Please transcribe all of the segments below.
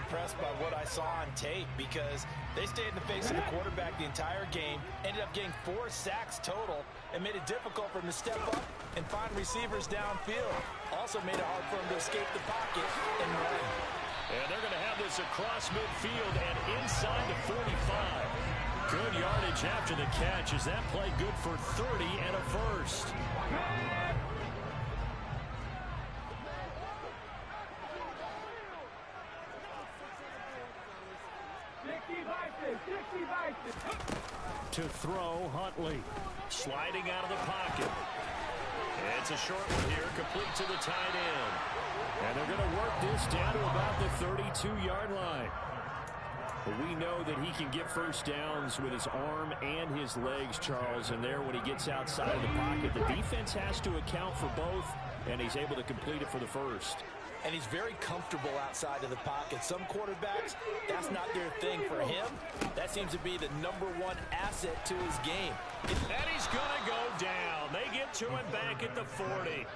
impressed by what I saw on tape because they stayed in the face of the quarterback the entire game, ended up getting 4 sacks total, and made it difficult for him to step up and find receivers downfield. Also made it hard for him to escape the pocket and run. And they're going to have this across midfield and inside the 45. Good yardage after the catch. Is that play good for 30 and a first? To throw, Huntley. Sliding out of the pocket. It's a short one here, complete to the tight end. And they're going to work this down to about the 32-yard line. But we know that he can get first downs with his arm and his legs, Charles. And there, when he gets outside of the pocket, the defense has to account for both, and he's able to complete it for the first. And he's very comfortable outside of the pocket. Some quarterbacks, that's not their thing. For him, that seems to be the #1 asset to his game. And he's going to go down. They get to him back at the 40.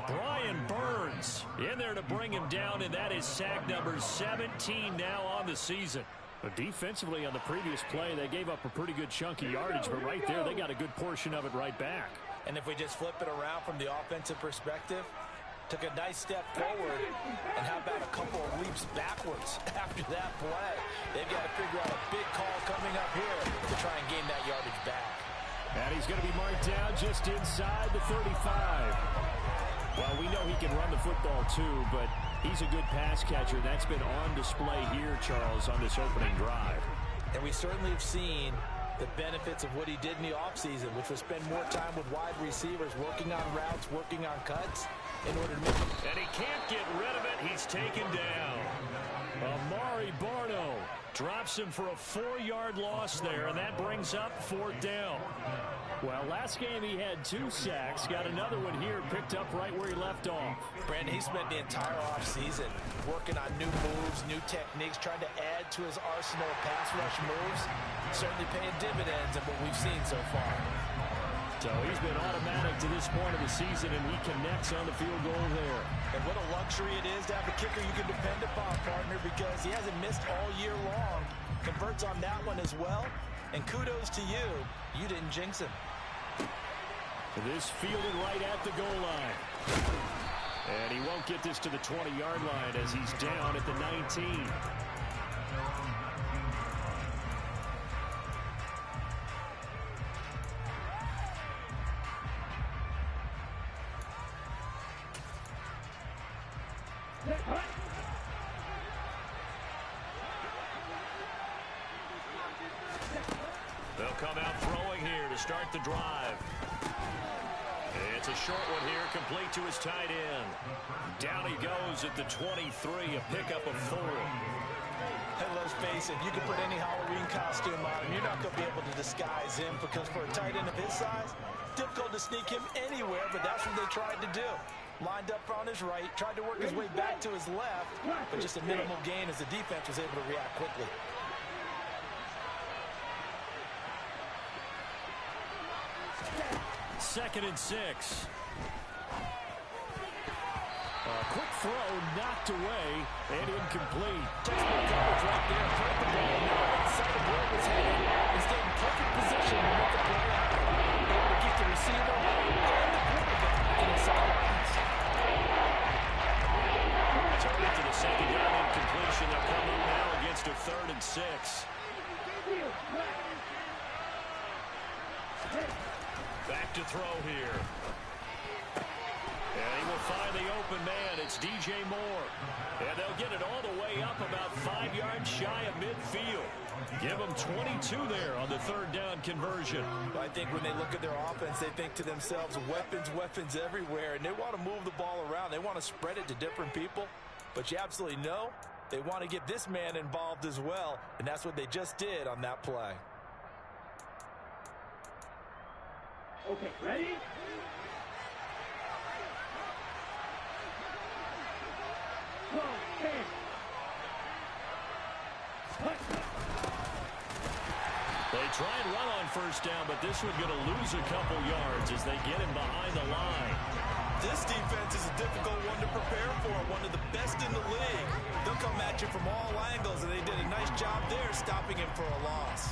Brian Burns in there to bring him down, and that is sack number 17 now on the season. But defensively on the previous play, they gave up a pretty good chunk of yardage, but right there they got a good portion of it right back. And if we just flip it around from the offensive perspective, took a nice step forward, and how about a couple of leaps backwards after that play? They've got to figure out a big call coming up here to try and gain that yardage back. And he's going to be marked down just inside the 35. Well, we know he can run the football too, but he's a good pass catcher. That's been on display here, Charles, on this opening drive. And we certainly have seen the benefits of what he did in the offseason, which was spend more time with wide receivers, working on routes, working on cuts, in order to make it. And he can't get rid of it. He's taken down. Amari Barno drops him for a 4-yard loss there, and that brings up 4th down. Well, last game he had 2 sacks. Got another one here, picked up right where he left off. Brandon, he spent the entire offseason working on new moves, new techniques, trying to add to his arsenal of pass rush moves. Certainly paying dividends in what we've seen so far. So he's been automatic to this point of the season, and he connects on the field goal there. And what a luxury it is to have a kicker you can depend upon, partner, because he hasn't missed all year long. Converts on that one as well. And kudos to you. You didn't jinx him. This fielded right at the goal line. And he won't get this to the 20-yard line as he's down at the 19. They'll come out throwing here to start the drive. It's a short one here, complete to his tight end. Down he goes at the 23, a pickup of 4. Hey, let's face it, you can put any Halloween costume on him. You're not going to be able to disguise him because for a tight end of his size, difficult to sneak him anywhere, but that's what they tried to do. Lined up on his right, tried to work his way back to his left, but just a minimal gain as the defense was able to react quickly. Second and 6. A quick throw knocked away and incomplete. Textbook coverage right there. Put the ball now inside of where it was headed and stayed in perfect position to make the play happen. Able to get the receiver and the quarterback in the sidelines. Target to the second down incompletion. They'll come in now against a 3rd and 6. Back to throw here. And he will find the open man. It's DJ Moore. And they'll get it all the way up about 5 yards shy of midfield. Give them 22 there on the 3rd down conversion. I think when they look at their offense, they think to themselves, weapons, weapons everywhere. And they want to move the ball around. They want to spread it to different people. But you absolutely know they want to get this man involved as well. And that's what they just did on that play. Okay, ready? They try and run on first down, but this one's going to lose a couple yards as they get him behind the line. This defense is a difficult one to prepare for, one of the best in the league. They'll come at you from all did a nice job there stopping him for a loss.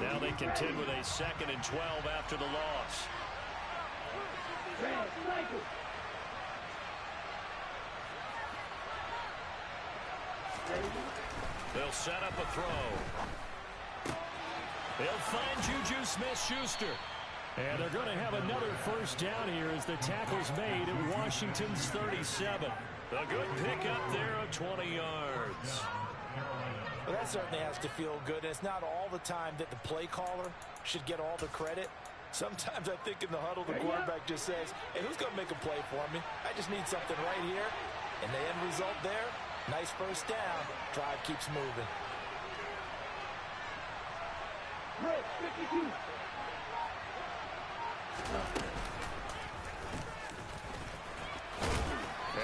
Now they contend with a 2nd and 12 after the loss. They'll set up a throw. They'll find Juju Smith-Schuster. And they're going to have another first down here as the tackle's made at Washington's 37. A good pickup there of 20 yards. Well, that certainly has to feel good. And it's not all the time that the play caller should get all the credit. Sometimes I think in the huddle, the quarterback just says, hey, who's going to make a play for me? I just need something right here. And the end result there, nice first down. Drive keeps moving.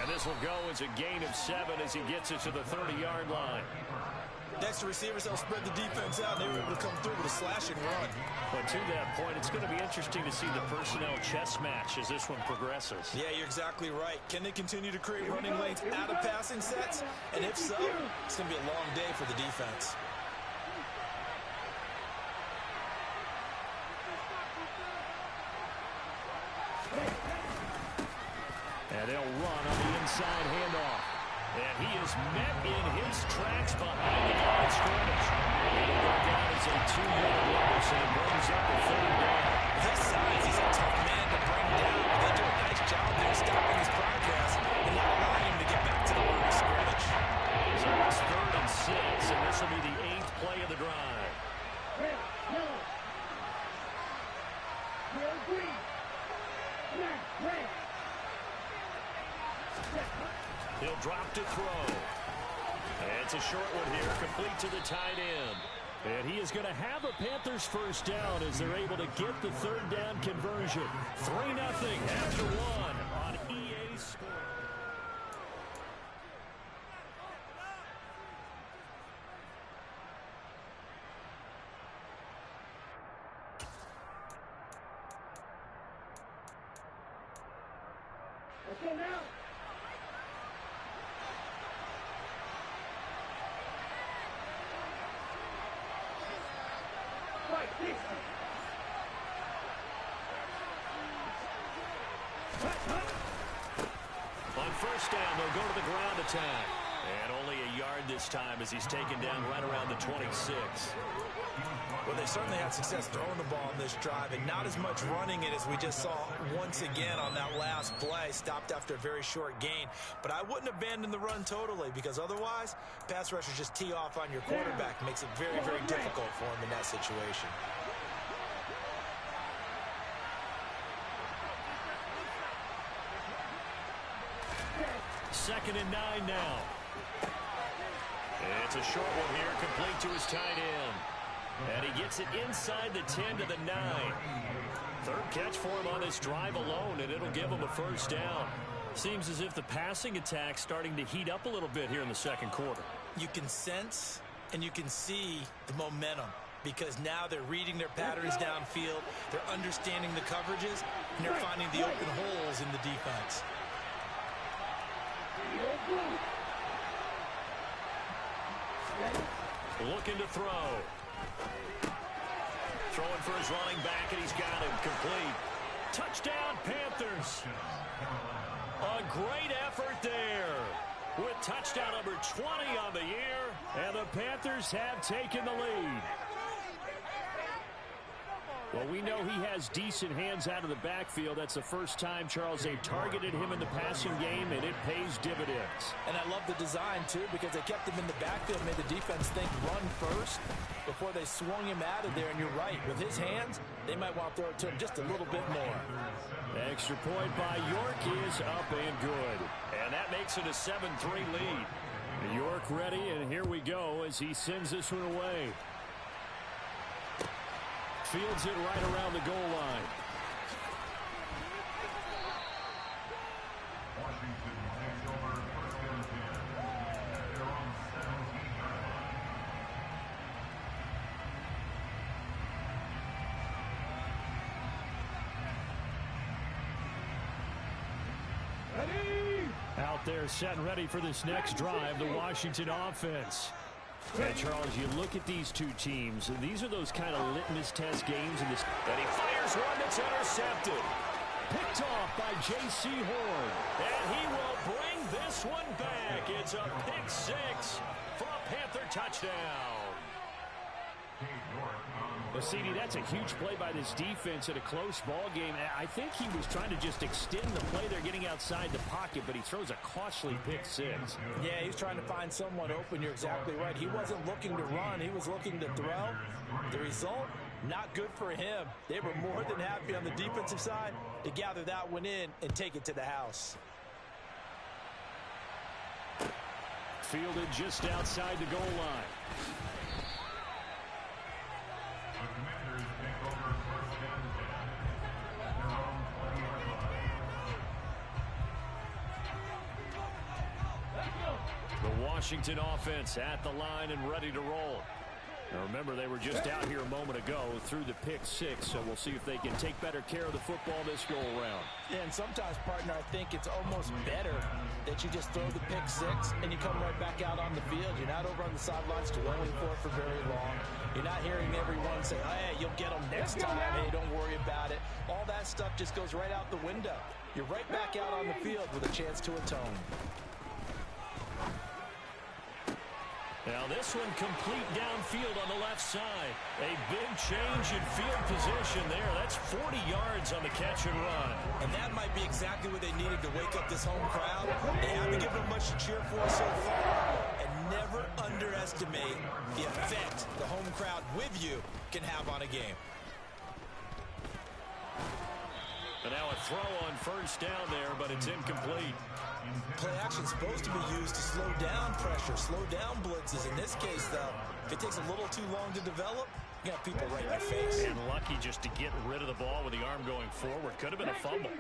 And this will go as a gain of 7 as he gets it to the 30-yard line. Next to receivers, they'll spread the defense out, and they were able to come through with a slashing run. But to that point, it's going to be interesting to see the personnel chess match as this one progresses. Yeah, you're exactly right. Can they continue to create running lanes out of passing sets? And if so, it's going to be a long day for the defense. And they'll run on the inside handoff. And he is met in his tracks behind the line of scrimmage. It'll go down as a 2-yard loss, and it brings up a 3rd down. This size, he's a tough man to bring down. They do a nice job there stopping his progress and not allowing him to get back to the line of scrimmage. So it's 3rd and 6, and this will be the 8th play of the drive. Red, yellow. Yellow, green. Black, red. He'll drop to throw. And it's a short one here, complete to the tight end. And he is going to have a Panthers first down as they're able to get the 3rd down conversion. 3-0 after 1 on EA Sports. Let's go now. On first down, they'll go to the ground attack. And only a yard this time as he's taken down right around the 26. Well, they certainly had success throwing the ball in this drive and not as much running it as we just saw once again on that last play. Stopped after a very short gain. But I wouldn't abandon the run totally because otherwise, pass rushers just tee off on your quarterback. Makes it very, very difficult for him in that situation. 2nd and 9 now. It's a short one here, complete to his tight end. And he gets it inside the 10 to the 9. 3rd catch for him on this drive alone, and it'll give him a first down. Seems as if the passing attack's starting to heat up a little bit here in the 2nd quarter. You can sense and you can see the momentum because now they're reading their patterns downfield, they're understanding the coverages, and they're finding the open holes in the defense. Looking to throw. Throwing for his running back, and he's got him complete. Touchdown, Panthers. A great effort there with touchdown number 20 on the year, and the Panthers have taken the lead. Well, we know he has decent hands out of the backfield. That's the first time, Charles, they've targeted him in the passing game, and it pays dividends. And I love the design, too, because they kept him in the backfield, made the defense think run first before they swung him out of there. And you're right, with his hands, they might want to throw it to him just a little bit more. Extra point by York is up and good. And that makes it a 7-3 lead. York ready, and here we go as he sends this one away. Fields it right around the goal line. They're set and ready for this next drive, the Washington offense. And, Charles, you look at these two teams, and these are those kind of litmus test games. And he fires one that's intercepted. Picked off by J.C. Horn. And he will bring this one back. It's a pick six for a Panther touchdown. Well, CD, that's a huge play by this defense in a close ball game. I think he was trying to just extend the play. They're getting outside the pocket, but he throws a costly pick six. Yeah, he's trying to find someone open. You're exactly right. He wasn't looking to run. He was looking to throw. The result, not good for him. They were more than happy on the defensive side to gather that one in and take it to the house. Fielded just outside the goal line. The Washington offense at the line and ready to roll. Now remember, they were just out here a moment ago through the pick six, so we'll see if they can take better care of the football this go-around. Yeah, and sometimes, partner, I think it's almost better that you just throw the pick six and you come right back out on the field. You're not over on the sidelines dwelling for it for very long. You're not hearing everyone say, oh, hey, you'll get them next time. Hey, don't worry about it. All that stuff just goes right out the window. You're right back out on the field with a chance to atone. Now this one complete downfield on the left side. A big change in field position there. That's 40 yards on the catch and run. And that might be exactly what they needed to wake up this home crowd. They haven't given them much to cheer for so far. And never underestimate the effect the home crowd with you can have on a game. And now a throw on first down there, but it's incomplete. Play action supposed to be used to slow down pressure, slow down blitzes. In this case, though, if it takes a little too long to develop, you got people right in your face. And lucky just to get rid of the ball with the arm going forward. Could have been a fumble.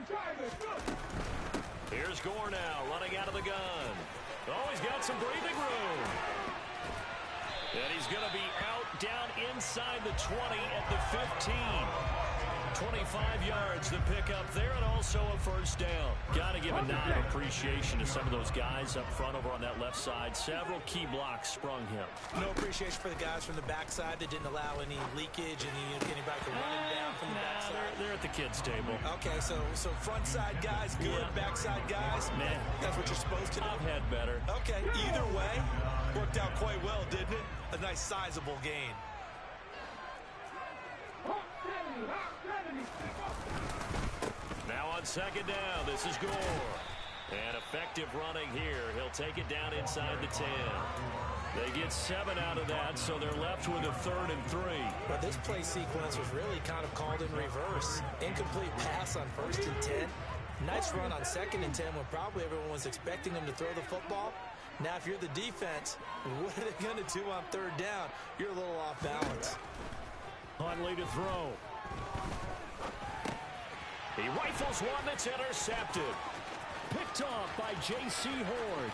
Here's Gore now, running out of the gun. Oh, he's got some breathing room. And he's going to be out down inside the 20 at the 15. 25 yards to pick up there, and also a first down. Got to give a nod of appreciation to some of those guys up front over on that left side. Several key blocks sprung him. No appreciation for the guys from the backside that didn't allow any leakage, anybody to run it down from the backside. They're at the kids' table. Okay, so front side guys good, backside guys, man, that's what you're supposed to do. I've had better. Okay, either way, worked out quite well, didn't it? A nice sizable gain. Now on second down, this is Gore. And effective running here. He'll take it down inside the 10. They get 7 out of that, so they're left with a 3rd and 3. But this play sequence was really kind of called in reverse. Incomplete pass on 1st and 10. Nice run on 2nd and 10 when probably everyone was expecting him to throw the football. Now, if you're the defense, what are they going to do on 3rd down? You're a little off balance. Huntley to throw. He rifles one that's intercepted. Picked off by J.C. Horn.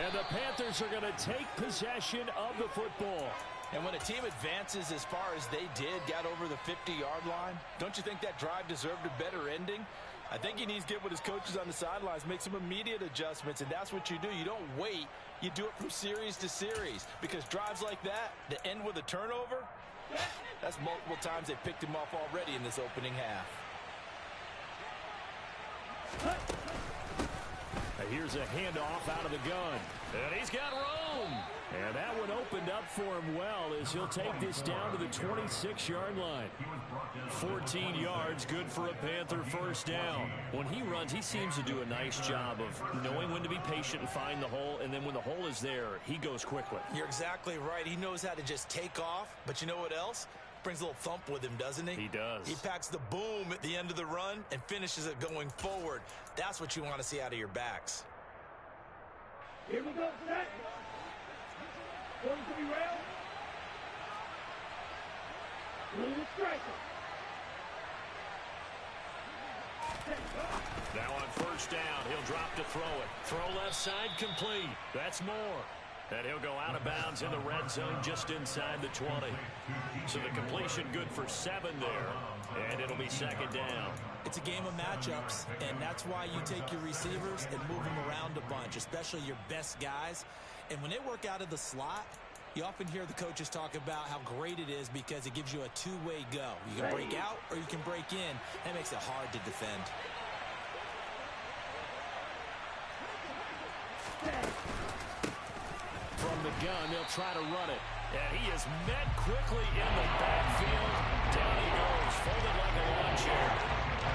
And the Panthers are going to take possession of the football. And when a team advances as far as they did, got over the 50-yard line, don't you think that drive deserved a better ending? I think he needs to get with his coaches on the sidelines, make some immediate adjustments, and that's what you do. You don't wait. You do it from series to series, because drives like that end with a turnover, that's multiple times they picked him off already in this opening half. Here's a handoff out of the gun. And he's got room. And that one opened up for him well as he'll take this down to the 26-yard line. 14 yards, good for a Panther first down. When he runs, he seems to do a nice job of knowing when to be patient and find the hole, and then when the hole is there, he goes quickly. You're exactly right. He knows how to just take off, but you know what else? Brings a little thump with him, doesn't he? He does. He packs the boom at the end of the run and finishes it going forward. That's what you want to see out of your backs. Here we go, set. Going to be railed. Little striker. Now on first down, he'll drop to throw it. Throw left side complete. That's Moore. And he'll go out of bounds in the red zone just inside the 20. So the completion good for 7 there. And it'll be second down. It's a game of matchups, and that's why you take your receivers and move them around a bunch, especially your best guys. And when they work out of the slot, you often hear the coaches talk about how great it is because it gives you a two-way go. You can break out or you can break in. That makes it hard to defend. From the gun, they'll try to run it. And he is met quickly in the backfield. Down he goes, folded like a lawn chair.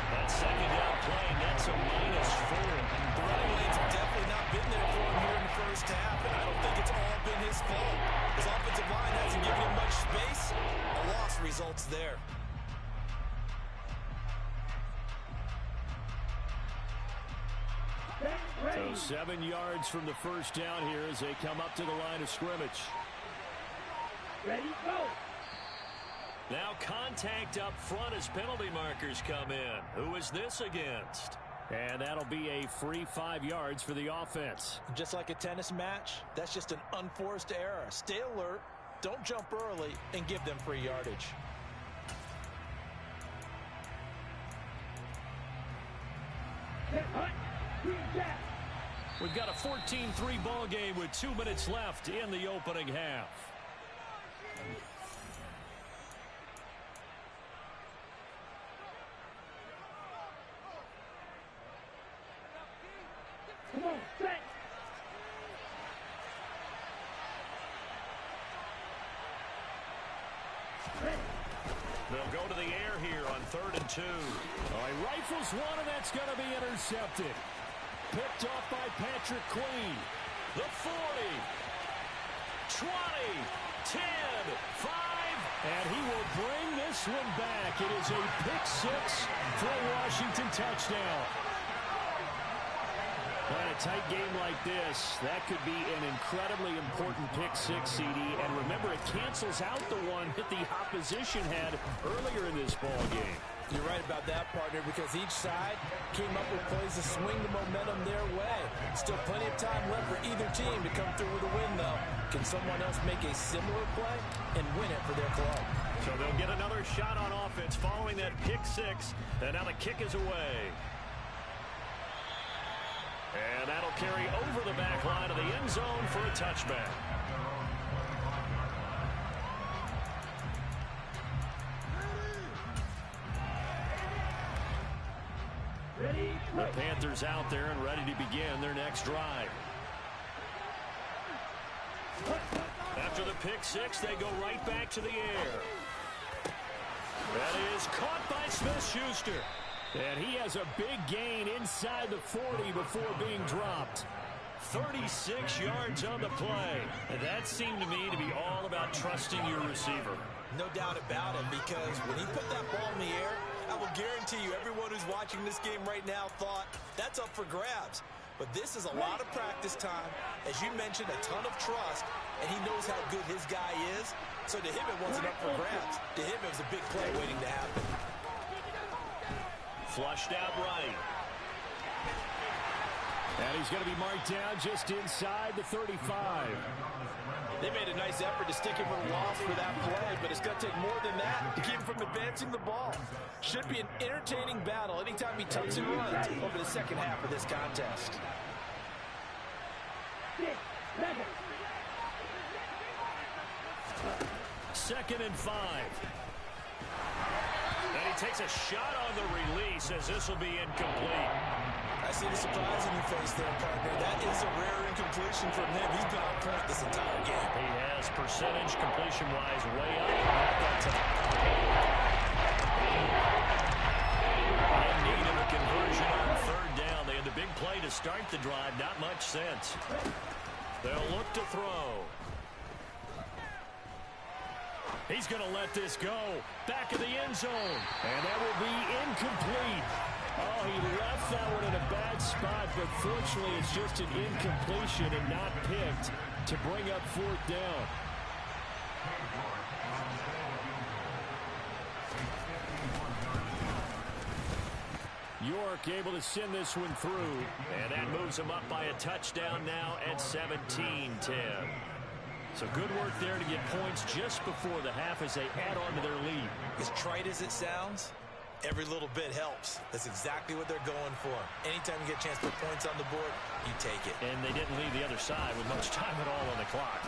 That second down play, that's a -4. The running lanes have definitely not been there for him here in the first half, and I don't think it's all been his fault. His offensive line hasn't given him much space. A loss results there. So 7 yards from the first down here as they come up to the line of scrimmage. Ready, go. Now contact up front as penalty markers come in. Who is this against? And that'll be a free 5 yards for the offense. Just like a tennis match, that's just an unforced error. Stay alert, don't jump early, and give them free yardage. We've got a 14-3 ball game with 2 minutes left in the opening half. Come on, set. They'll go to the air here on 3rd and 2. Oh, he rifles one, and that's going to be intercepted. Picked off by Patrick Queen. The 40, 20, 10, 5. And he will bring this one back. It is a pick 6 for a Washington touchdown. In a tight game like this, that could be an incredibly important pick 6, CD. And remember, it cancels out the one that the opposition had earlier in this ball game. You're right about that, partner, because each side came up with plays to swing the momentum their way. Still plenty of time left for either team to come through with a win, though. Can someone else make a similar play and win it for their club? So they'll get another shot on offense following that pick 6. And now the kick is away. And that'll carry over the back line of the end zone for a touchback. The Panthers out there and ready to begin their next drive. After the pick 6, they go right back to the air. That is caught by Smith-Schuster. And he has a big gain inside the 40 before being dropped. 36 yards on the play. And that seemed to me to be all about trusting your receiver. No doubt about it, because when he put that ball in the air, I will guarantee you everyone who's watching this game right now thought that's up for grabs. But this is a lot of practice time. As you mentioned, a ton of trust, and he knows how good his guy is. So to him, it wasn't up for grabs. To him, it was a big play waiting to happen. Flushed out right. And he's going to be marked down just inside the 35. They made a nice effort to stick him with a loss for that play, but it's going to take more than that to keep him from advancing the ball. Should be an entertaining battle anytime he tucks and runs over the second half of this contest. 2nd and 5. And he takes a shot on the release as this will be incomplete. I see the surprise in your face there, partner. That is a rare incompletion from him. He's been on point this entire game. He has percentage completion-wise way up that time. In need of a conversion on 3rd down. They had the big play to start the drive. Not much sense. They'll look to throw. He's going to let this go. Back of the end zone. And that will be incomplete. Oh, he left that one in a bad spot, but fortunately it's just an incompletion and not picked to bring up 4th down. York able to send this one through. And that moves them up by a touchdown now at 17-10. So good work there to get points just before the half as they add on to their lead. As trite as it sounds, every little bit helps. That's exactly what they're going for. Anytime you get a chance to put points on the board, you take it. And they didn't leave the other side with much time at all on the clock.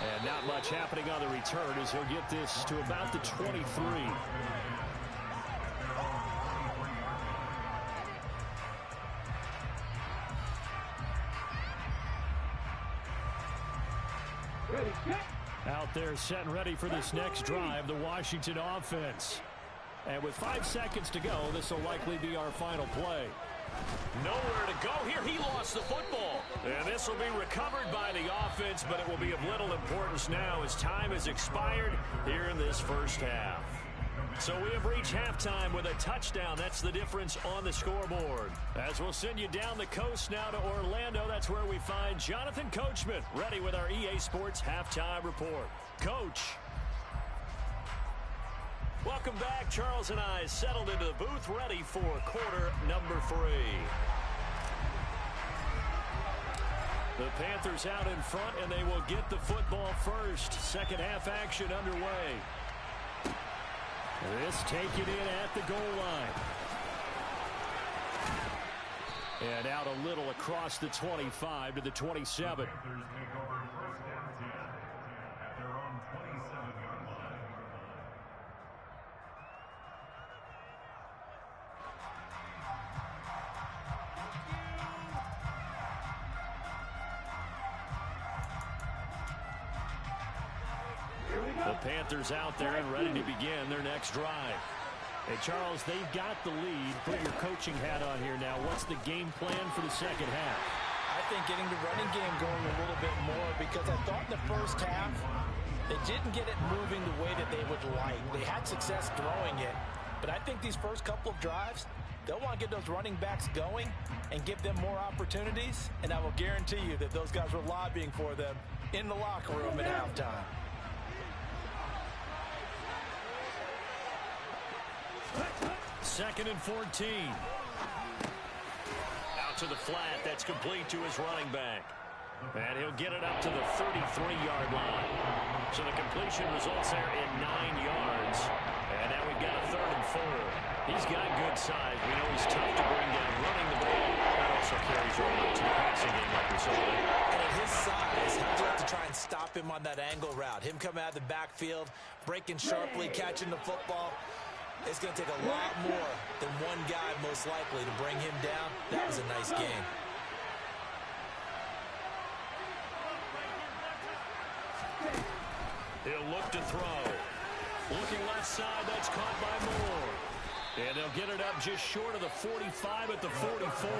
And not much happening on the return as he'll get this to about the 23. Out there set and ready for this next drive, the Washington offense. And with 5 seconds to go, this will likely be our final play. Nowhere to go here. He lost the football. And this will be recovered by the offense, but it will be of little importance now as time has expired here in this first half. So we have reached halftime with a touchdown. That's the difference on the scoreboard. As we'll send you down the coast now to Orlando, that's where we find Jonathan Coachman, ready with our EA Sports Halftime Report. Coach. Welcome back. Charles and I settled into the booth, ready for quarter number 3. The Panthers out in front, and they will get the football first. Second half action underway. This taken in at the goal line. And out a little across the 25 to the 27. The Panthers out there and ready to begin their next drive. Hey, Charles, they've got the lead. Put your coaching hat on here now. What's the game plan for the second half? I think getting the running game going a little bit more, because I thought in the first half they didn't get it moving the way that they would like. They had success throwing it, but I think these first couple of drives, they'll want to get those running backs going and give them more opportunities, and I will guarantee you that those guys were lobbying for them in the locker room at halftime. Second and 14. Out to the flat. That's complete to his running back. And he'll get it up to the 33-yard line. So the completion results there in 9 yards. And now we've got a 3rd and 4. He's got good size. We know he's tough to bring down running the ball. That also carries over to the passing game like we saw there. And at his size, he'll have to try and stop him on that angle route. Him coming out of the backfield, breaking sharply, catching the football. It's going to take a lot more than one guy, most likely, to bring him down. That was a nice game. He'll look to throw. Looking left side, that's caught by Moore. And they'll get it up just short of the 45 at the 44.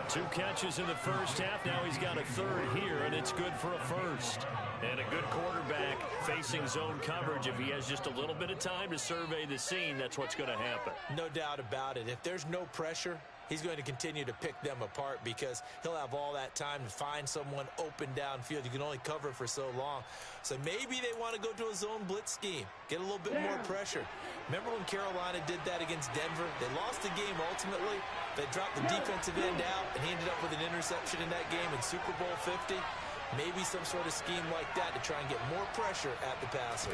2 catches in the first half. Now he's got a 3rd here, and it's good for a first. And a good quarterback facing zone coverage. If he has just a little bit of time to survey the scene, that's what's going to happen. No doubt about it. If there's no pressure, he's going to continue to pick them apart because he'll have all that time to find someone open downfield. You can only cover for so long. So maybe they want to go to a zone blitz scheme, get a little bit more pressure. Remember when Carolina did that against Denver? They lost the game ultimately. They dropped the defensive end out, and he ended up with an interception in that game in Super Bowl 50. Maybe some sort of scheme like that to try and get more pressure at the passer.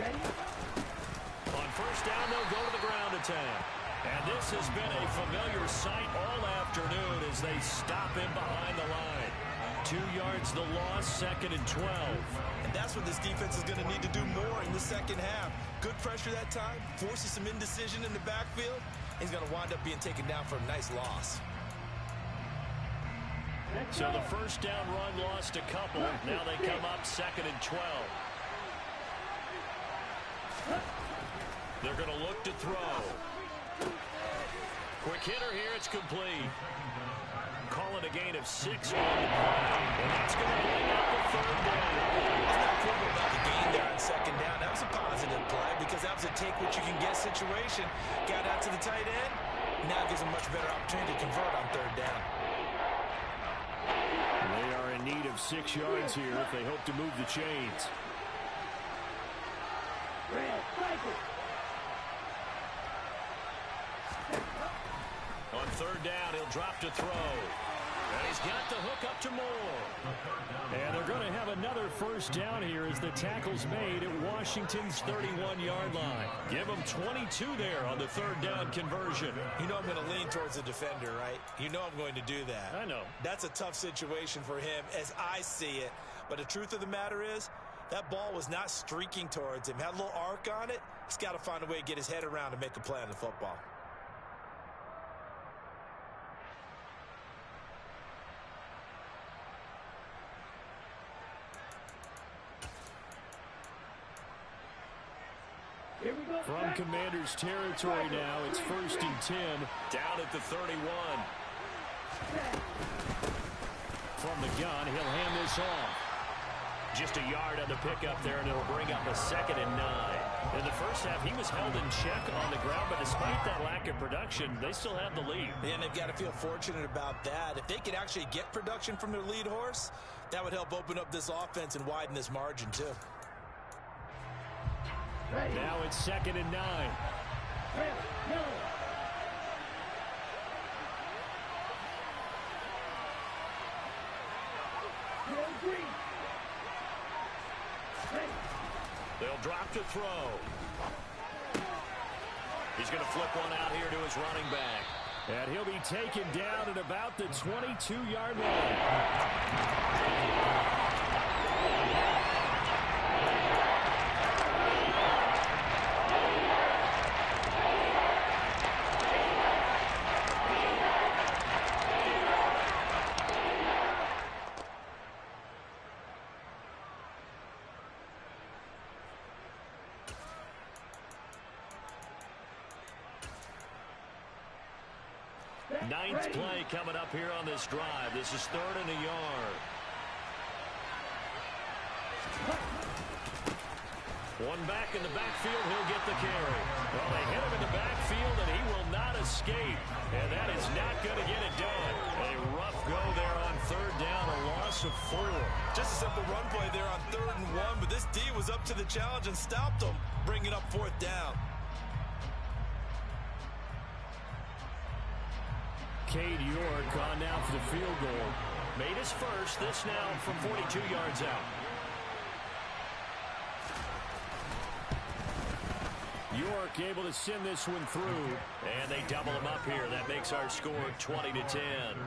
On first down, they'll go to the ground attack. And this has been a familiar sight all afternoon as they stop him behind the line. 2 yards the loss, 2nd and 12. And that's what this defense is going to need to do more in the second half. Good pressure that time, forces some indecision in the backfield. He's going to wind up being taken down for a nice loss. So the first down run lost a couple. Now they come up 2nd and 12. They're going to look to throw. Quick hitter here, it's complete. Call it a gain of 6 on the play. And that's going to bring up the 3rd down. I'm not quibble about the gain there on 2nd down. That was a positive play because that was a take-what-you-can-get situation. Got out to the tight end. Now gives him a much better opportunity to convert on 3rd down. They are in need of 6 yards here if they hope to move the chains. On third down, he'll drop to throw. And he's got the hook up to Moore. And they're going to have another first down here as the tackle's made at Washington's 31-yard line. Give them 22 there on the third down conversion. You know I'm going to lean towards the defender, right? You know I'm going to do that. I know. That's a tough situation for him as I see it. But the truth of the matter is, that ball was not streaking towards him. Had a little arc on it. He's got to find a way to get his head around and make a play on the football. From Commander's territory now, it's 1st and 10. Down at the 31. From the gun, he'll hand this off. Just a yard on the pickup there, and it'll bring up a 2nd and 9. In the first half, he was held in check on the ground, but despite that lack of production, they still have the lead. And they've got to feel fortunate about that. If they could actually get production from their lead horse, that would help open up this offense and widen this margin, too. Now it's 2nd and 9. They'll drop to throw. He's going to flip one out here to his running back. And he'll be taken down at about the 22-yard line. Ninth play coming up here on this drive. This is 3rd and a yard. One back in the backfield, he'll get the carry. Well, they hit him in the backfield, and he will not escape. And that is not going to get it done. A rough go there on 3rd down, a loss of 4. Just a simple run play there on 3rd and 1, but this D was up to the challenge and stopped him, bringing up 4th down. Cade York on now for the field goal. Made his first, this now from 42 yards out. York able to send this one through. And they double him up here. That makes our score 20-10.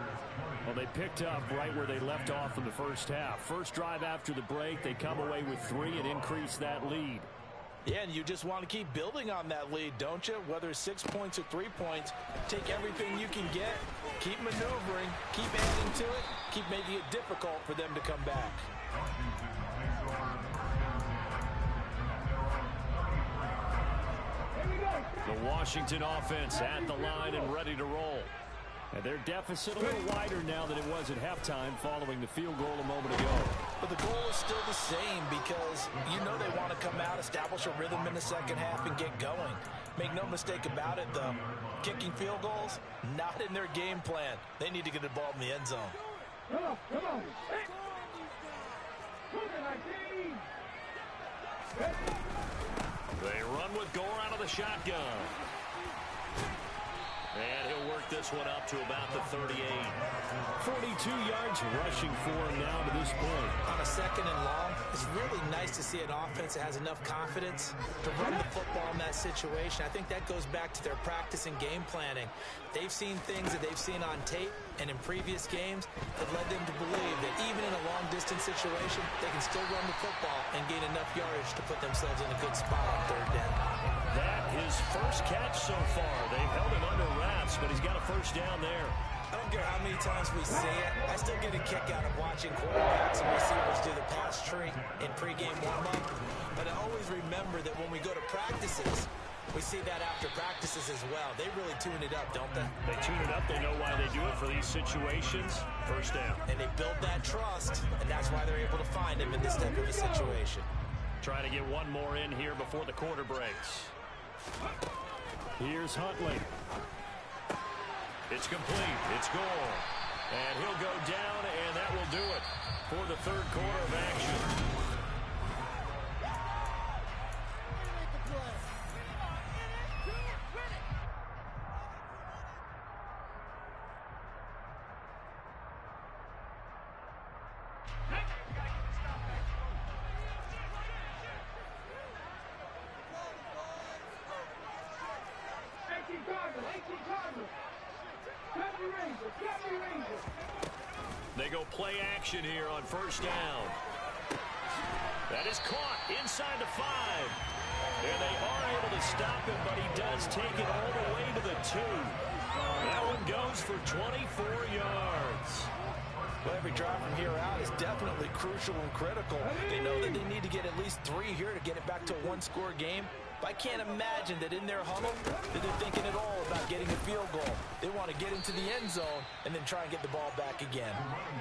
Well, they picked up right where they left off in the first half. First drive after the break, they come away with 3 and increase that lead. Yeah, and you just want to keep building on that lead, don't you? Whether it's 6 points or 3 points, take everything you can get, keep maneuvering, keep adding to it, keep making it difficult for them to come back. The Washington offense at the line and ready to roll. And their deficit a little wider now than it was at halftime following the field goal a moment ago. But the goal is still the same because you know they want to come out, establish a rhythm in the second half, and get going. Make no mistake about it, though. Kicking field goals, not in their game plan. They need to get the ball in the end zone. Come on, come on. They run with Gore out of the shotgun. And he'll work this one up to about the 38. 42 yards rushing for him now to this point. On a 2nd and long, it's really nice to see an offense that has enough confidence to run the football in that situation. I think that goes back to their practice and game planning. They've seen things that they've seen on tape and in previous games that led them to believe that even in a long-distance situation, they can still run the football and gain enough yardage to put themselves in a good spot on 3rd down. That his first catch so far. They've held him under wraps, but he's got a first down there. I don't care how many times we see it. I still get a kick out of watching quarterbacks and receivers do the pass tree in pregame warm-up. But I always remember that when we go to practices, we see that after practices as well. They really tune it up, don't they? They tune it up. They know why they do it for these situations. First down. And they build that trust, and that's why they're able to find him in this type of a situation. Trying to get one more in here before the quarter breaks. Here's Huntley. It's complete. It's Gore. And he'll go down, and that will do it for the 3rd quarter of action. They go play action here on first down. That is caught inside the 5. And they are able to stop him, but he does take it all the way to the 2. That one goes for 24 yards. Well, every drive from here out is definitely crucial and critical. They know that they need to get at least 3 here to get it back to a one-score game. But I can't imagine that in their huddle that they're thinking at all about getting a field goal. They want to get into the end zone and then try and get the ball back again.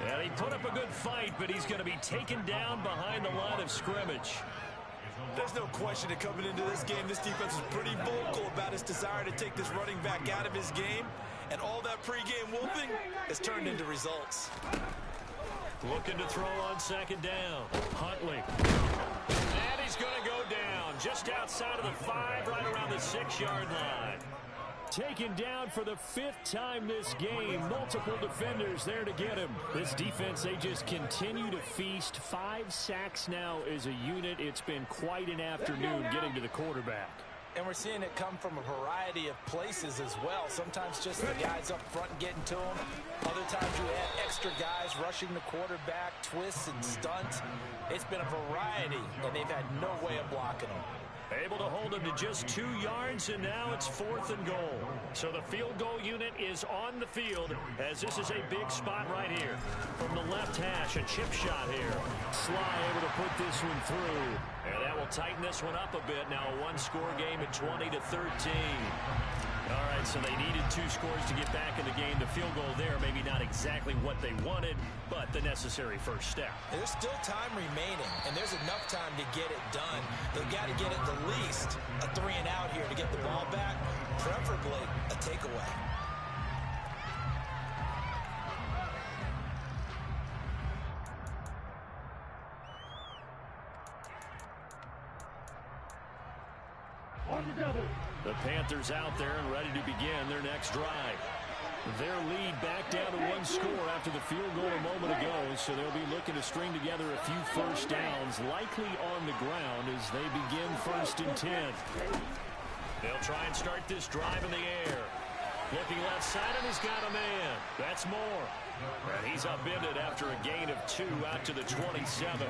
Yeah, he put up a good fight, but he's going to be taken down behind the line of scrimmage. There's no question that coming into this game, this defense is pretty vocal about its desire to take this running back out of his game. And all that pregame wolfing has turned into results. Looking to throw on second down. Huntley. And he's going to go down just outside of the 5, right around the 6-yard line. Taken down for the 5th time this game. Multiple defenders there to get him. This defense, they just continue to feast. 5 sacks now as a unit. It's been quite an afternoon getting to the quarterback. And we're seeing it come from a variety of places as well. Sometimes just the guys up front getting to him. Other times you add extra guys rushing the quarterback, twists and stunts. It's been a variety, and they've had no way of blocking them. Able to hold him to just 2 yards, and now it's 4th and goal. So the field goal unit is on the field, as this is a big spot right here. From the left hash, a chip shot here. Sly able to put this one through. And that will tighten this one up a bit. Now a one-score game at 20-13. All right, so they needed 2 scores to get back in the game. The field goal there, maybe not exactly what they wanted, but the necessary first step. There's still time remaining, and there's enough time to get it done. They've got to get at the least a 3 and out here to get the ball back, preferably a takeaway. The Panthers out there and ready to begin their next drive. Their lead back down to 1 score after the field goal a moment ago, so they'll be looking to string together a few first downs, likely on the ground as they begin 1st and 10. They'll try and start this drive in the air. Looking left side, and he's got a man. That's Moore. And he's upended after a gain of 2 out to the 27.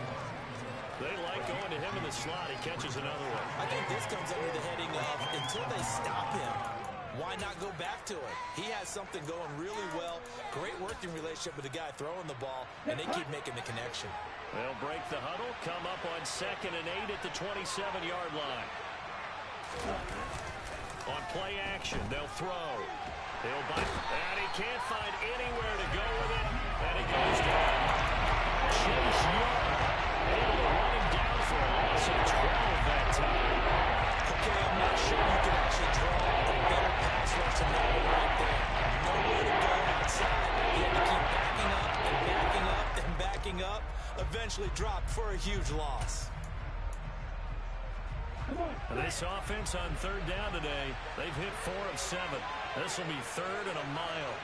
They like going to him in the slot. He catches another one. I think this comes under the heading of until they stop him, why not go back to it? He has something going really well. Great working relationship with the guy throwing the ball, and they keep making the connection. They'll break the huddle, come up on 2nd and 8 at the 27-yard line. On play action, they'll throw. He'll bite, and he can't find anywhere to go with it, and he goes down. Chase Young able to run him down for a loss of 12 that time. Okay, I'm not sure you can actually draw a better pass rush than that one right there. Nowhere to go outside. He had to keep backing up and backing up and backing up. Eventually dropped for a huge loss. This offense on 3rd down today, they've hit 4 of 7. This will be 3rd and a mile.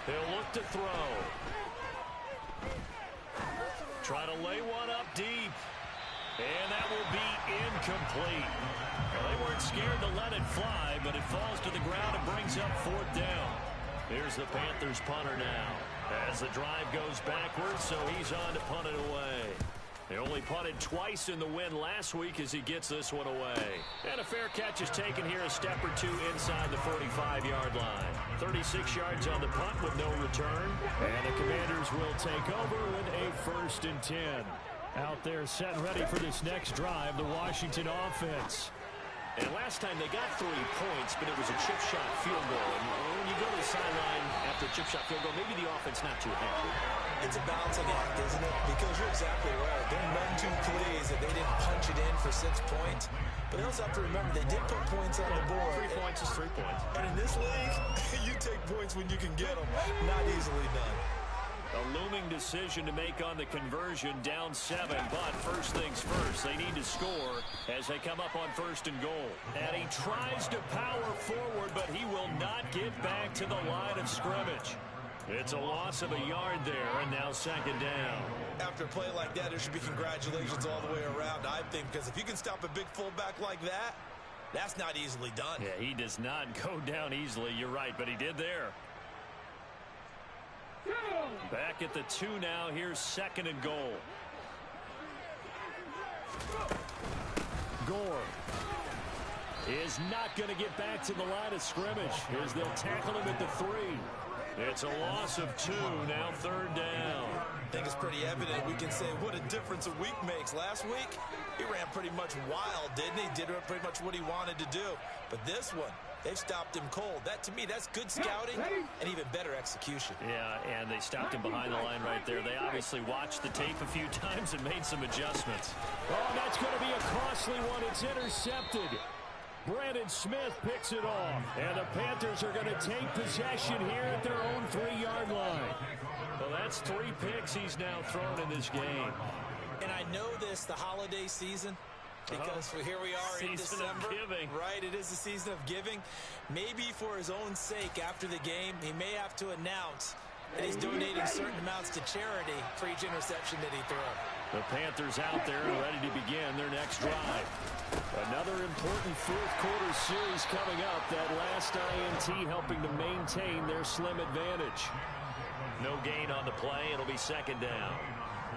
He'll look to throw. Try to lay one up deep. And that will be incomplete. Well, they weren't scared to let it fly, but it falls to the ground and brings up 4th down. Here's the Panthers punter now. As the drive goes backwards, so he's on to punt it away. They only punted twice in the win last week as he gets this one away. And a fair catch is taken here a step or 2 inside the 45-yard line. 36 yards on the punt with no return. And the Commanders will take over with a 1st and 10. Out there set and ready for this next drive, the Washington offense. And last time they got 3 points, but it was a chip shot field goal. And when you go to the sideline after a chip shot field goal, maybe the offense not too happy. It's a balancing act, isn't it? Because you're exactly right. They're none too pleased that they didn't punch it in for 6 points. But they also have to remember they did put points on the board. 3 points is 3 points. And in this league, you take points when you can get them. Not easily done. A looming decision to make on the conversion, down 7. But first things first, they need to score as they come up on 1st and goal. And he tries to power forward, but he will not get back to the line of scrimmage. It's a loss of a yard there, and now 2nd down. After a play like that, there should be congratulations all the way around, I think, because if you can stop a big fullback like that, That's not easily done. Yeah, he does not go down easily. You're right, but he did there. Back at the 2 now. Here's 2nd and goal. Gore is not going to get back to the line of scrimmage as they'll tackle him at the 3. It's a loss of 2. Now 3rd down. I think it's pretty evident. We can say what a difference a week makes. Last week, he ran pretty much wild, didn't he? Did pretty much what he wanted to do. But this one, they've stopped him cold. That, to me, that's good scouting and even better execution. Yeah, and they stopped him behind the line right there. They obviously watched the tape a few times and made some adjustments. Oh, that's going to be a costly one. It's intercepted. Brandon Smith picks it off. And the Panthers are going to take possession here at their own 3-yard line. Well, that's 3 picks he's now thrown in this game. And I know this, the holiday season, because here we are in December. Right, it is the season of giving. Maybe for his own sake after the game, he may have to announce that he's donating certain amounts to charity for each interception that he throws. The Panthers out there ready to begin their next drive. Another important 4th quarter series coming up. That last INT helping to maintain their slim advantage. No gain on the play. It'll be 2nd down.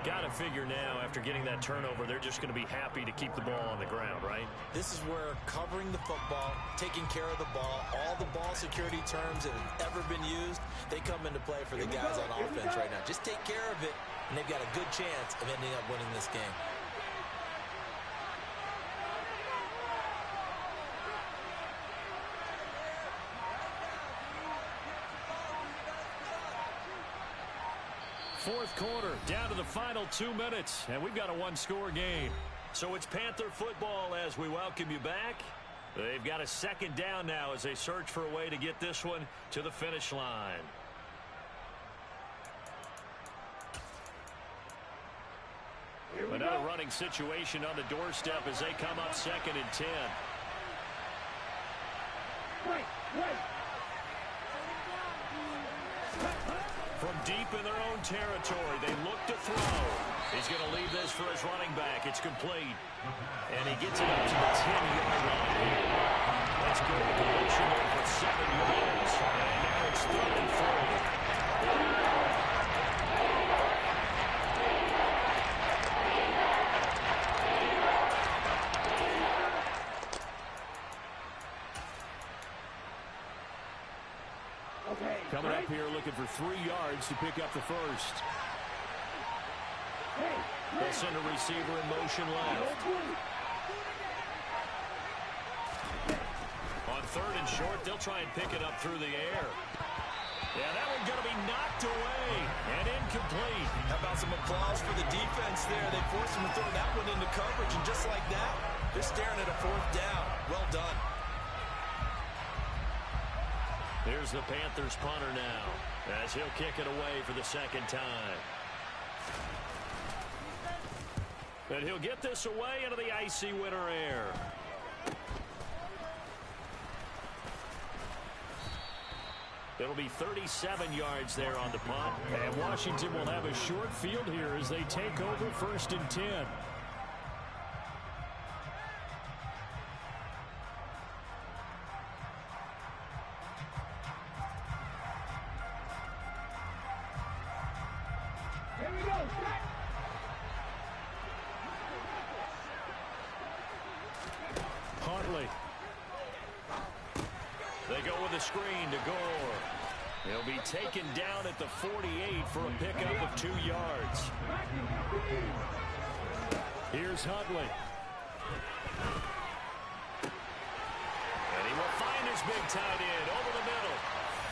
Got to figure now, after getting that turnover, they're just going to be happy to keep the ball on the ground, right? This is where covering the football, taking care of the ball, all the ball security terms that have ever been used, they come into play for the guys on offense right now. Just take care of it, and they've got a good chance of ending up winning this game. Fourth quarter, down to the final 2 minutes, and we've got a 1-score game. So it's Panther football as we welcome you back. They've got a 2nd down now as they search for a way to get this one to the finish line. Another running situation on the doorstep as they come up 2nd and 10. From deep in their own territory, they look to throw. He's going to leave this for his running back. It's complete. And he gets it up to the 10-yard line. That's good completion there for 7 yards. And now it's 3rd and 4. Coming up here looking for 3 yards to pick up the first. They'll send a receiver in motion left. On 3rd and short, they'll try and pick it up through the air. Yeah, that one's going to be knocked away and incomplete. How about some applause for the defense there? They forced him to throw that one into coverage, and just like that, they're staring at a 4th down. Well done. Here's the Panthers punter now as he'll kick it away for the 2nd time. And he'll get this away into the icy winter air. It'll be 37 yards there on the punt. And Washington will have a short field here as they take over 1st and 10. They go with a screen to Gore. He'll be taken down at the 48 for a pickup of 2 yards. Here's Huntley. And he will find his big tight end over the middle.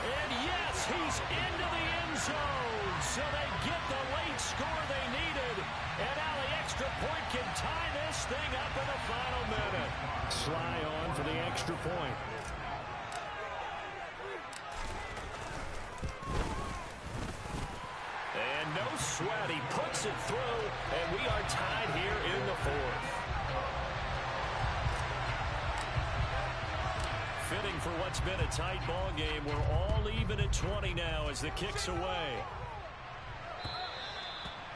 And yes, he's into the end zone. So they get the late score they needed. And now the extra point can tie this thing up in the final minute. Sly on for the extra point. And no sweat. He puts it through. And we are tied here in the 4th. Fitting for what's been a tight ball game. We're all even at 20 now as the kick's away.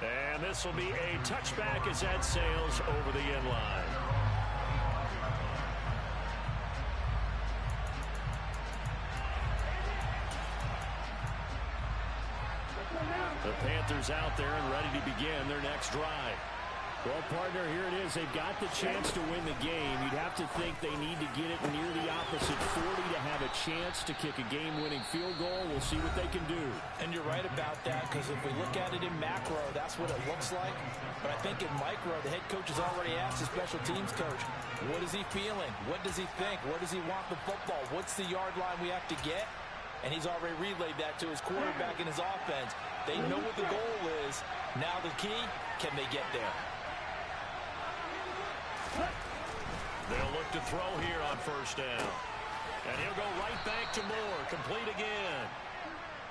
And this will be a touchback as that sails over the end line. The Panthers out there and ready to begin their next drive. Well, partner, here it is. They've got the chance to win the game. You'd have to think they need to get it near the opposite 40 to have a chance to kick a game-winning field goal. We'll see what they can do. And you're right about that, because if we look at it in macro, that's what it looks like. But I think in micro, the head coach has already asked the special teams coach, what is he feeling? What does he think? Where does he want the football? What's the yard line we have to get? And he's already relayed that to his quarterback and his offense. They know what the goal is. Now the key, can they get there? They'll look to throw here on first down. And he'll go right back to Moore. Complete again.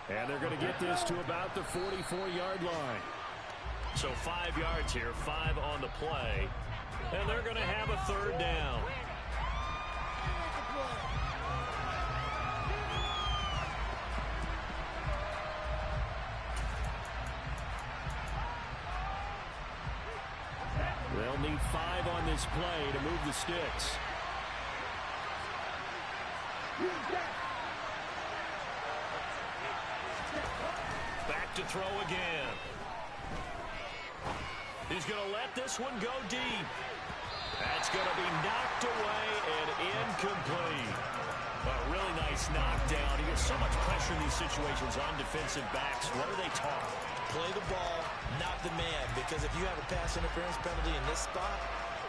And they're going to get this to about the 44-yard line. So 5 yards here, 5 on the play. And they're going to have a third down. They'll need 5 on this play to move the sticks. Back to throw again. He's going to let this one go deep. That's going to be knocked away and incomplete. A really nice knockdown. He gets so much pressure in these situations on defensive backs. What are they taught? Play the ball, not the man. Because if you have a pass interference penalty in this spot,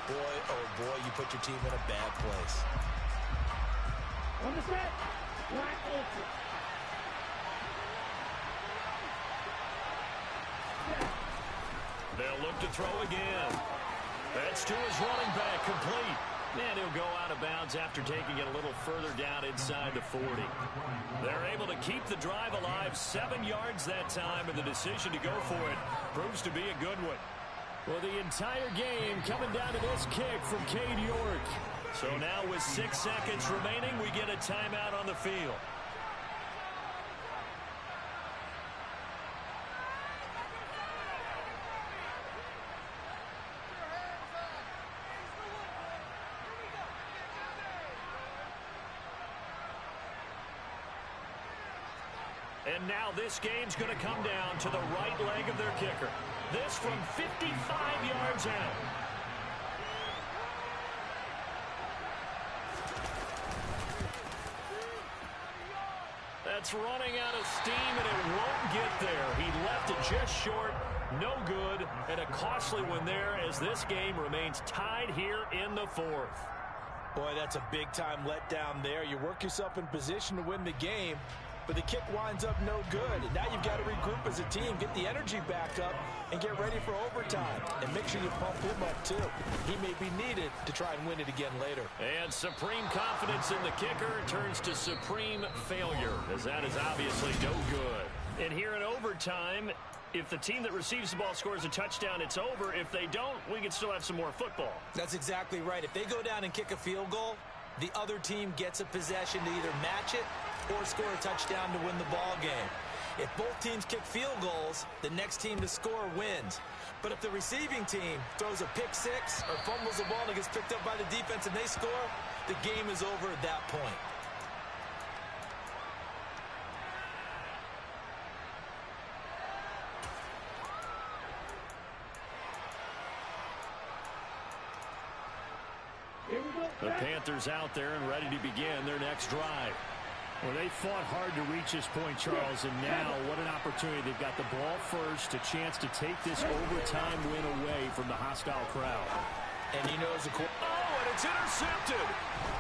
boy, oh boy, you put your team in a bad place. On the set. Black open. They'll look to throw again. That's to his running back, complete. And he'll go out of bounds after taking it a little further down inside the 40. They're able to keep the drive alive, 7 yards that time, and the decision to go for it proves to be a good one. Well, the entire game coming down to this kick from Cade York. So now with 6 seconds remaining, we get a timeout on the field. And now this game's going to come down to the right leg of their kicker. This from 55 yards out. That's running out of steam, and it won't get there. He left it just short. No good, and a costly one there as this game remains tied here in the 4th. Boy, that's a big-time letdown there. You work yourself in position to win the game, but the kick winds up no good. And now you've got to regroup as a team, get the energy back up, and get ready for overtime. And make sure you pump him up, too. He may be needed to try and win it again later. And supreme confidence in the kicker turns to supreme failure, as that is obviously no good. And here in overtime, if the team that receives the ball scores a touchdown, it's over. If they don't, we can still have some more football. That's exactly right. If they go down and kick a field goal, the other team gets a possession to either match it or score a touchdown to win the ball game. If both teams kick field goals, the next team to score wins. But if the receiving team throws a pick six or fumbles the ball and it gets picked up by the defense and they score, the game is over at that point. The Panthers out there and ready to begin their next drive. Well, they fought hard to reach this point, Charles, and now what an opportunity. They've got the ball first, a chance to take this overtime win away from the hostile crowd. And he knows the and it's intercepted.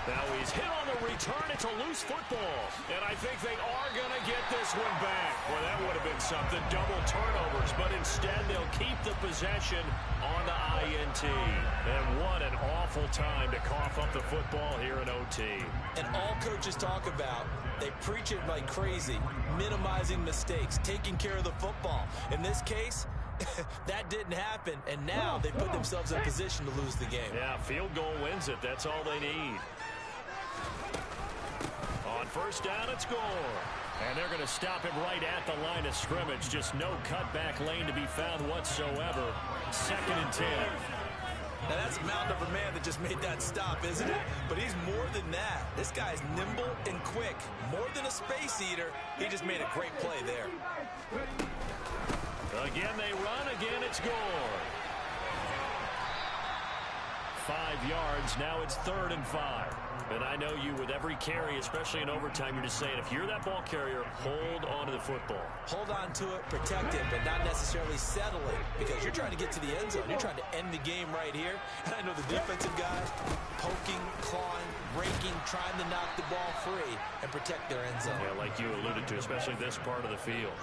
Now he's hit on the return. It's a loose football. And I think they are going to get this one back. Well, that would have been something. Double turnovers. But instead, they'll keep the possession on the INT. And what an awful time to cough up the football here in OT. And all coaches talk about, they preach it like crazy, minimizing mistakes, taking care of the football. In this case, that didn't happen, and now they put themselves in position to lose the game. Yeah, field goal wins it. That's all they need. On first down, it's Gore. And they're going to stop him right at the line of scrimmage. Just no cutback lane to be found whatsoever. 2nd and 10. Now that's a mountain of a man that just made that stop, isn't it? But he's more than that. This guy's nimble and quick. More than a space eater, he just made a great play there. Again, they run. Again, it's Gore. 5 yards. Now it's 3rd and 5. And I know you, with every carry, especially in overtime, you're just saying, if you're that ball carrier, hold on to the football. Hold on to it, protect it, but not necessarily settle it, because you're trying to get to the end zone. You're trying to end the game right here. And I know the defensive guys poking, clawing, raking, trying to knock the ball free and protect their end zone. Yeah, like you alluded to, especially this part of the field.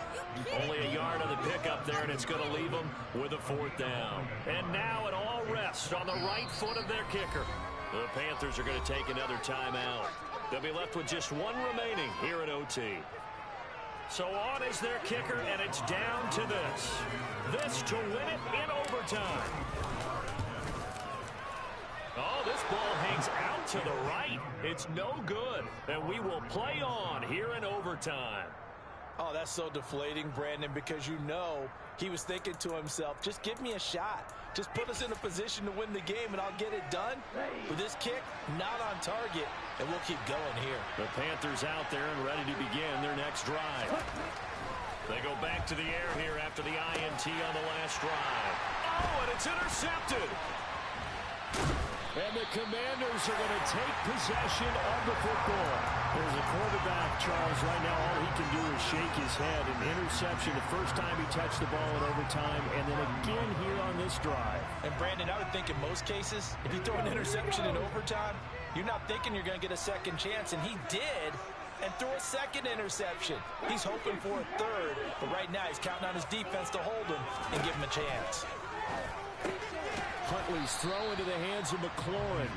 Only a yard on the pickup there, and it's going to leave them with a 4th down. And now it all rests on the right foot of their kicker. The Panthers are going to take another timeout. They'll be left with just 1 remaining here at OT. So on is their kicker, and it's down to this. This to win it in overtime. Oh, this ball hangs out to the right. It's no good, and we will play on here in overtime. Oh, that's so deflating, Brandon, because you know he was thinking to himself, just give me a shot. Just put us in a position to win the game, and I'll get it done. With this kick, not on target, and we'll keep going here. The Panthers out there and ready to begin their next drive. They go back to the air here after the INT on the last drive. Oh, and it's intercepted. And the Commanders are going to take possession of the football. There's a quarterback, Charles, right now all he can do is shake his head. An interception the first time he touched the ball in overtime, and then again here on this drive. And, Brandon, I would think in most cases, if you throw an interception in overtime, you're not thinking you're going to get a second chance, and he did, and threw a second interception. He's hoping for a third, but right now he's counting on his defense to hold him and give him a chance. Huntley's throw into the hands of McLaurin.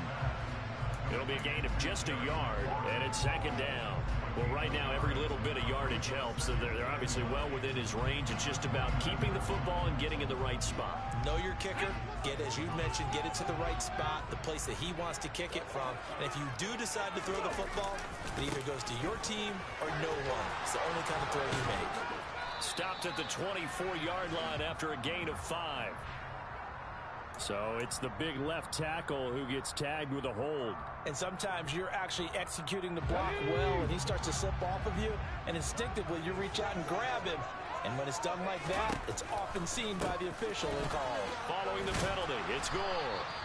It'll be a gain of just a yard, and it's 2nd down. Well, right now, every little bit of yardage helps. They're obviously well within his range. It's just about keeping the football and getting in the right spot. Know your kicker. As you mentioned, get it to the right spot, the place that he wants to kick it from. And if you do decide to throw the football, it either goes to your team or no one. It's the only kind of throw you make. Stopped at the 24-yard line after a gain of 5. So it's the big left tackle who gets tagged with a hold. And sometimes you're actually executing the block well, and he starts to slip off of you, and instinctively you reach out and grab him. And when it's done like that, it's often seen by the official and called. Following the penalty, it's Gore.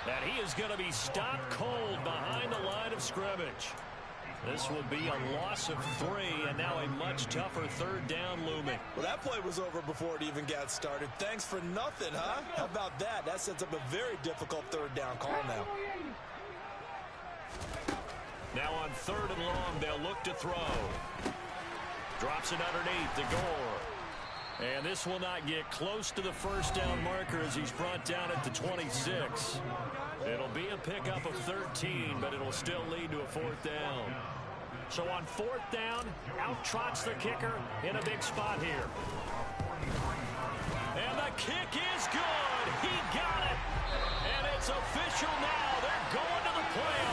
And he is going to be stopped cold behind the line of scrimmage. This will be a loss of 3, and now a much tougher 3rd down looming. Well, that play was over before it even got started. Thanks for nothing, huh? How about that? That sets up a very difficult 3rd down call now. Now on 3rd and long, they'll look to throw. Drops it underneath to Gore. And this will not get close to the 1st down marker as he's brought down at the 26. It'll be a pickup of 13, but it'll still lead to a 4th down. So on 4th down, out trots the kicker in a big spot here. And the kick is good. He got it. And it's official now. They're going to the playoffs.